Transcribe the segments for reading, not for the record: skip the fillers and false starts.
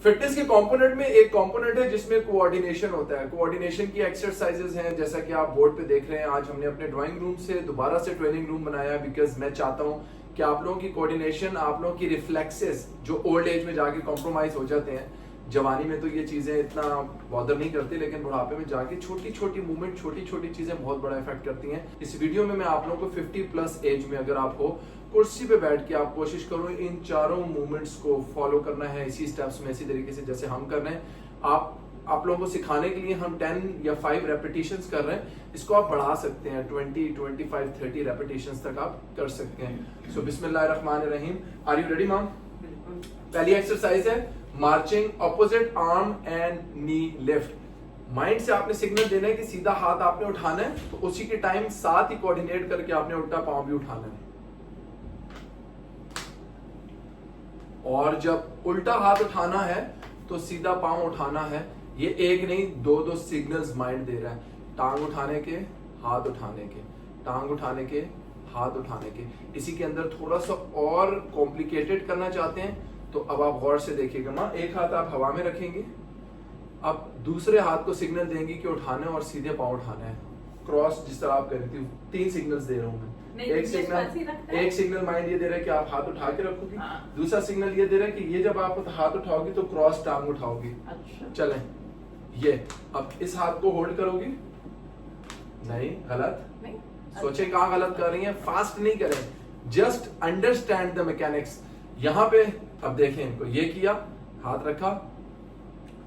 Fitness के component में एक कंपोनेंट है जिसमें कोऑर्डिनेशन होता है। कोऑर्डिनेशन की एक्सरसाइजेज हैं, जैसा कि आप बोर्ड पे देख रहे हैं। आज हमने अपने ड्राइंग रूम से दोबारा से ट्रेनिंग रूम बनाया, बिकॉज मैं चाहता हूं कि आप लोगों की कोऑर्डिनेशन, आप लोगों की रिफ्लेक्सेस जो ओल्ड एज में जाके कॉम्प्रोमाइज हो जाते हैं, जवानी में तो ये चीजें इतना बॉदर नहीं करती, लेकिन बुढ़ापे में जाके छोटी छोटी मूवमेंट, छोटी छोटी चीजें बहुत बड़ा इफेक्ट करती हैं। इस वीडियो में मैं आप लोगों को 50+ एज में अगर आप हो, कुर्सी पे बैठ के आप कोशिश करो इन चारों मूवमेंट्स को फॉलो करना है इसी स्टेप्स में, इसी तरीके से जैसे हम कर रहे हैं। आप लोगों को सिखाने के लिए हम 10 या 5 रेपिटेशंस कर रहे हैं। इसको आप बढ़ा सकते हैं, 20, 25, 30 रेपिटेशंस तक आप कर सकते हैं। सो बिस्मिल्लाहिर्रहमानिर्रहीम। Are you ready ma'am? पहली एक्सरसाइज है marching opposite arm and knee lift. Mind से आपने सिग्नल देना है कि सीधा हाथ आपने उठाना है, तो उसी के टाइम साथ ही कोऑर्डिनेट करके आपने उल्टा पांव भी उठाना है। और जब उल्टा हाथ उठाना है तो सीधा पांव उठाना है। ये एक नहीं, दो सिग्नल्स माइंड दे रहा है। टांग उठाने के, हाथ उठाने के, टांग उठाने के, हाथ उठाने के। इसी के अंदर थोड़ा सा और कॉम्प्लिकेटेड करना चाहते हैं तो अब आप गौर से देखिएगा। माँ, एक हाथ आप हवा में रखेंगे, अब दूसरे हाथ को सिग्नल देंगे कि उठाना है और सीधे पांव उठाना है। क्रॉस जिस तरह आप कर रही थी, 3 सिग्नल्स दे रहा हूं मैं। एक सिग्नल माइंड ये दे रहा है कि आप हाथ उठा के रखोगी। दूसरा सिग्नल ये दे रहा है कि ये जब आप हाथ उठाओगी तो क्रॉस टांग उठाओगी। चलें, ये अब इस हाथ को होल्ड करोगी। नहीं, गलत नहीं। सोचे कहाँ गलत कर रही हैं। फास्ट नहीं करें, जस्ट अंडरस्टैंड द मैकेनिक्स। यहाँ पे अब देखें इनको, ये किया, हाथ रखा,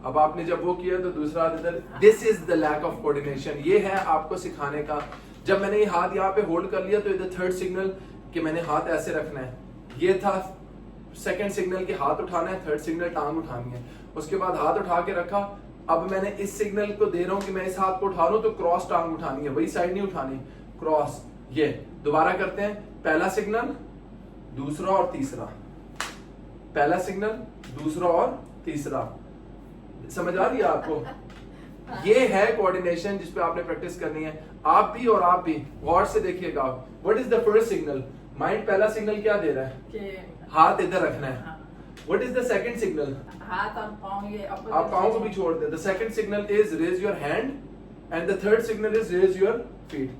अब आपने जब वो किया तो दूसरा हाथ इधर। This is the lack of coordination. ये है आपको सिखाने का। जब मैंने ये हाथ यहाँ पे होल्ड कर लिया तो इधर थर्ड सिग्नल कि मैंने हाथ ऐसे रखना है, ये था सेकंड सिग्नल कि हाथ उठाना है, थर्ड सिग्नल टांग उठानी है। उसके बाद हाथ उठा के रखा, अब मैंने इस सिग्नल को दे रहा हूं कि मैं इस हाथ को उठा लूं तो क्रॉस टांग उठानी है, वही साइड नहीं उठानी, क्रॉस। ये दोबारा करते हैं, पहला सिग्नल, दूसरा और तीसरा, पहला सिग्नल, दूसरा और तीसरा। समझ आ रही है आपको? ये है कोऑर्डिनेशन जिसपे आपने प्रैक्टिस करनी है। आप भी और आप भी गौर से देखिएगा। What is the first signal? Mind पहला सिग्नल क्या दे रहा है कि हाथ इधर रखना है। What is the second signal? हाथ और पांव, ये आप पांव को भी छोड़ दें। The second signal is raise your hand and the third signal is raise your feet.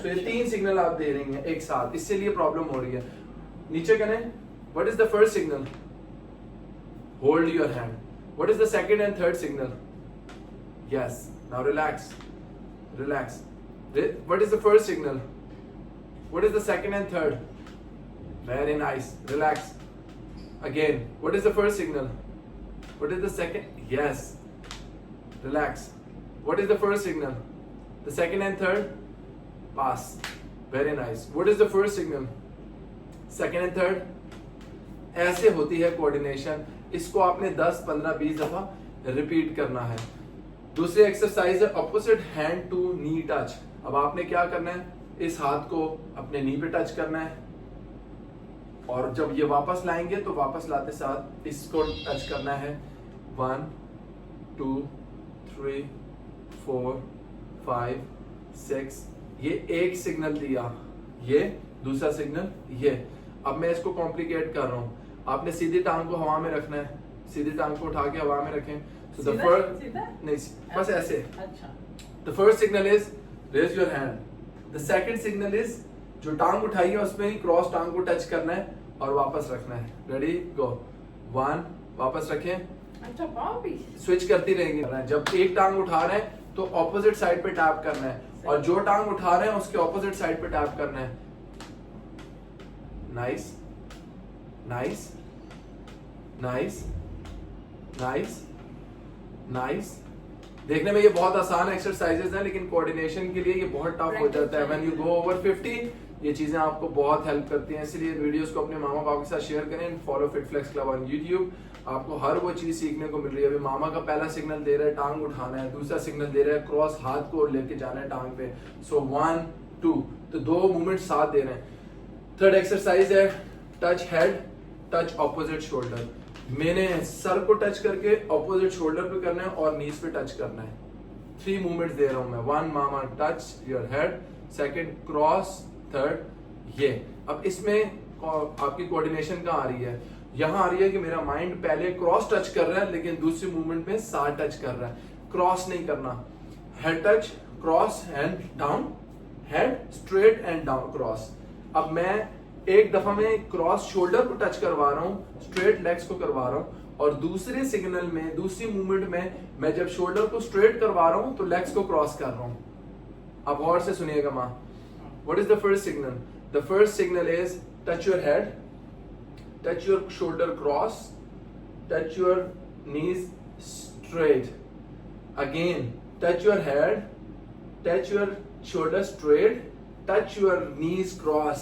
तो ये 3 सिग्नल आप दे रही हैं एक साथ, इससे लिए प्रॉब्लम हो रही है। नीचे करें। What is the first signal? Hold your hand. What is the second and third signal? Yes. Now relax. Relax. What is the first signal? What is the second and third? Very nice. Relax. Again. What is the first signal? What is the second? Yes. Relax. What is the first signal? The second and third? Pass. Very nice. What is the first signal? Second and third? ऐसे होती है coordination. इसको आपने 10, 15, 20 दफा repeat करना है। दूसरी exercise है opposite hand to knee touch. अब आपने क्या करना है, इस हाथ को अपने नी पे टच करना है और जब ये वापस लाएंगे तो वापस लाते साथ इसको टच करना है। 1, 2, 3, 4, 5, 6। ये एक सिग्नल दिया, ये दूसरा सिग्नल, ये। अब मैं इसको कॉम्प्लिकेट कर रहा हूं। आपने सीधी टांग को हवा में रखना है, सीधी टांग को उठा के हवा में रखें। So the first, नहीं, बस ऐसे। अच्छा। The first signal is raise your hand. The second signal is जो टांग उठाई है उसमें ही क्रॉस टांग को टच करना है और वापस रखना है। रेडी, गो। 1, वापस रखें। अच्छा, पाँव भी स्विच करती रहेंगे। जब एक टांग उठा रहे हैं तो ऑपोजिट साइड पे टैप करना है और जो टांग उठा रहे हैं उसके ऑपोजिट साइड पे टैप करना है। Nice, nice, nice, nice, nice. देखने में ये बहुत आसान एक्सरसाइजेस हैं, लेकिन कोऑर्डिनेशन के लिए ये बहुत टफ हो जाता है। व्हेन यू गो ओवर 50, ये चीजें आपको बहुत हेल्प करती हैं। इसलिए वीडियोस को अपने मामा बाप के साथ शेयर करें। Follow Fit Flex Club on YouTube. आपको हर वो चीज सीखने को मिल रही है। अभी मामा का पहला सिग्नल दे रहा है टांग उठाना है, दूसरा सिग्नल दे रहा है क्रॉस हाथ को लेके जाना है टांग पे। सो 1, 2, तो 2 मूवमेंट साथ दे रहे हैं। थर्ड एक्सरसाइज है touch head, touch opposite shoulder. मैंने सर को टच करके ऑपोजिट शोल्डर पे करना है और नीज पे टच करना है। 3 मूवमेंट्स दे रहा हूं मैं। 1 मामा touch your head, second cross, third ये। अब इसमें आपकी कोऑर्डिनेशन कहाँ आ रही है? यहाँ आ रही है कि मेरा माइंड पहले क्रॉस टच कर रहा है लेकिन दूसरी मूवमेंट में साथ टच कर रहा है, क्रॉस नहीं करना। Head touch, cross, hand down, head straight and down, cross. अब मैं एक दफा में क्रॉस शोल्डर को टच करवा रहा हूँ, स्ट्रेट लेग्स को करवा रहा हूँ, और दूसरे सिग्नल में, दूसरी मूवमेंट में मैं जब शोल्डर को स्ट्रेट करवा रहा हूँ तो लेग्स को क्रॉस कर रहा हूँ। अब गौर से सुनिएगा माँ। What is the first signal? The first signal is touch your head, touch your shoulder cross, touch your knees straight, again touch your head, touch your shoulder straight, touch your knees cross.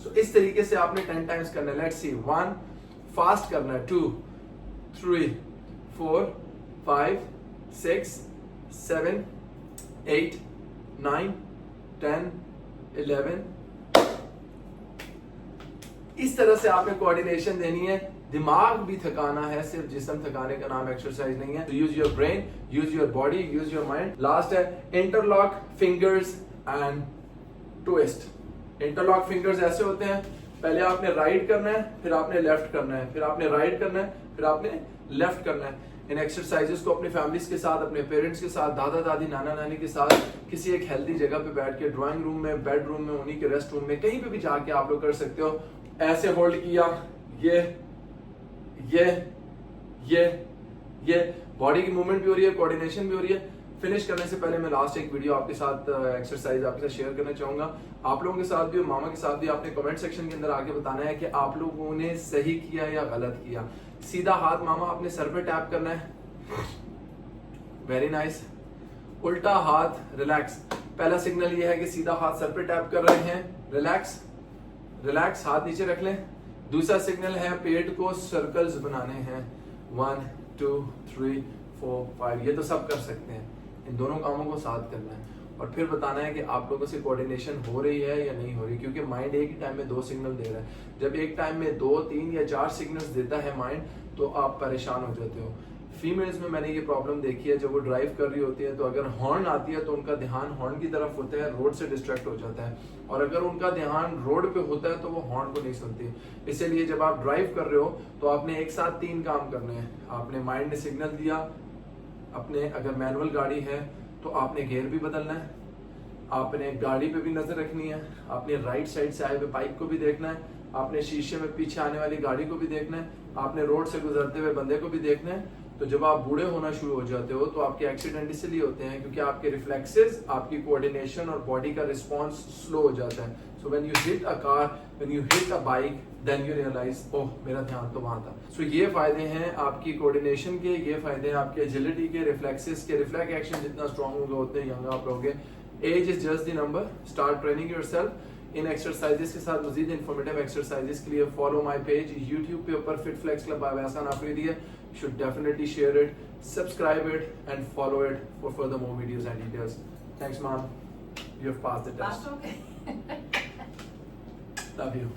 So इस तरीके से आपने 10 times करना है। Let's see, 1 fast करना है, 2 3 4 5 6 7 8 9 10 11। इस तरह से आपने कोऑर्डिनेशन देनी है। दिमाग भी थकाना है, सिर्फ जिस्म थकाने का नाम एक्सरसाइज नहीं है। Use your brain, use your body, use your mind. Last है interlock fingers and twist. Interlock fingers ऐसे होते हैं, पहले आपने राइट करना है, फिर आपने लेफ्ट करना है, फिर आपने राइट करना है, फिर आपने लेफ्ट करना है। इन एक्सरसाइजेस को अपने फैमिलीज के साथ, अपने पेरेंट्स के साथ, दादा दादी, नाना नानी के साथ किसी एक हेल्दी जगह पे बैठ के, ड्राइंग रूम में, बेडरूम में, उन्हीं के रेस्ट रूम में, कहीं पे भी जाके आप लोग कर सकते हो। ऐसे होल्ड किया, ये बॉडी की मूवमेंट भी हो रही है, कोऑर्डिनेशन भी हो रही है। फिनिश करने से पहले मैं लास्ट एक वीडियो आपके साथ एक्सरसाइज आपके साथ शेयर करना चाहूंगा। आप लोगों के साथ भी और मामा के साथ भी आपने कमेंट सेक्शन के अंदर आके बताना है कि आप लोगों ने सही किया या गलत किया। सीधा हाथ मामा अपने सर पे टैप करना है, वेरी नाइस। उल्टा हाथ रिलैक्स। पहला सिग्नल ये है कि सीधा हाथ सर पे टैप कर रहे हैं, रिलैक्स रिलैक्स, हाथ नीचे रख लें। दूसरा सिग्नल है पेट को सर्कल्स बनाने हैं, 1 2 3 4 5। ये तो सब कर सकते हैं, इन दोनों कामों को साथ करना है और फिर बताना है कि आप लोगों से कोऑर्डिनेशन हो रही है या नहीं हो रही, क्योंकि माइंड एक ही टाइम में 2 सिग्नल दे रहा है। जब एक टाइम में 2 3 या 4 सिग्नल्स देता है माइंड तो आप परेशान हो जाते हो। फीमेल्स में मैंने ये प्रॉब्लम देखी है, जब वो ड्राइव कर रही होती है तो अगर हॉर्न आती है तो उनका ध्यान हॉर्न की तरफ होता है, रोड से डिस्ट्रैक्ट हो जाता है, और अगर उनका ध्यान रोड पे होता है तो वो हॉर्न को नहीं सुनती। इसीलिए जब आप ड्राइव कर रहे हो तो आपने एक साथ 3 काम करने हैं। आपने माइंड ने सिग्नल दिया, अपने अगर मैनुअल गाड़ी है तो आपने गियर भी बदलना है, आपने गाड़ी पे भी नजर रखनी है, आपने राइट साइड से आए हुए बाइक को भी देखना है, आपने शीशे में पीछे आने वाली गाड़ी को भी देखना है, आपने रोड से गुजरते हुए बंदे को भी देखना है। तो जब आप बूढ़े होना शुरू हो जाते हो तो आपके एक्सीडेंट इसलिए होते हैं क्योंकि आपके रिफ्लेक्सेस, आपकी कोऑर्डिनेशन और बॉडी का रिस्पॉन्स स्लो हो जाता है। So when you hit a car, when you hit a bike, then you realise oh मेरा ध्यान तो वहां था। सो ये फायदे हैं आपकी कोऑर्डिनेशन के, ये फायदे हैं आपके एजिलिटी के, रिफ्लेक्सेस के। रिफ्लेक्स एक्शन जितना स्ट्रांग होगा उतने यंग आप रहोगे। Age is just the number. Start training yourself. इन एक्सरसाइजेस के साथ मजीद इन्फॉर्मेटिव एक्सरसाइजेस के लिए फॉलो माय पेज यूट्यूब पे ऊपर फिट फ्लेक्स क्लब बाय एहसान आफरीदी है। Should definitely share it, subscribe it, and follow it for further more videos and details. Thanks, Mom. You have passed the test. Passed, okay. Love you.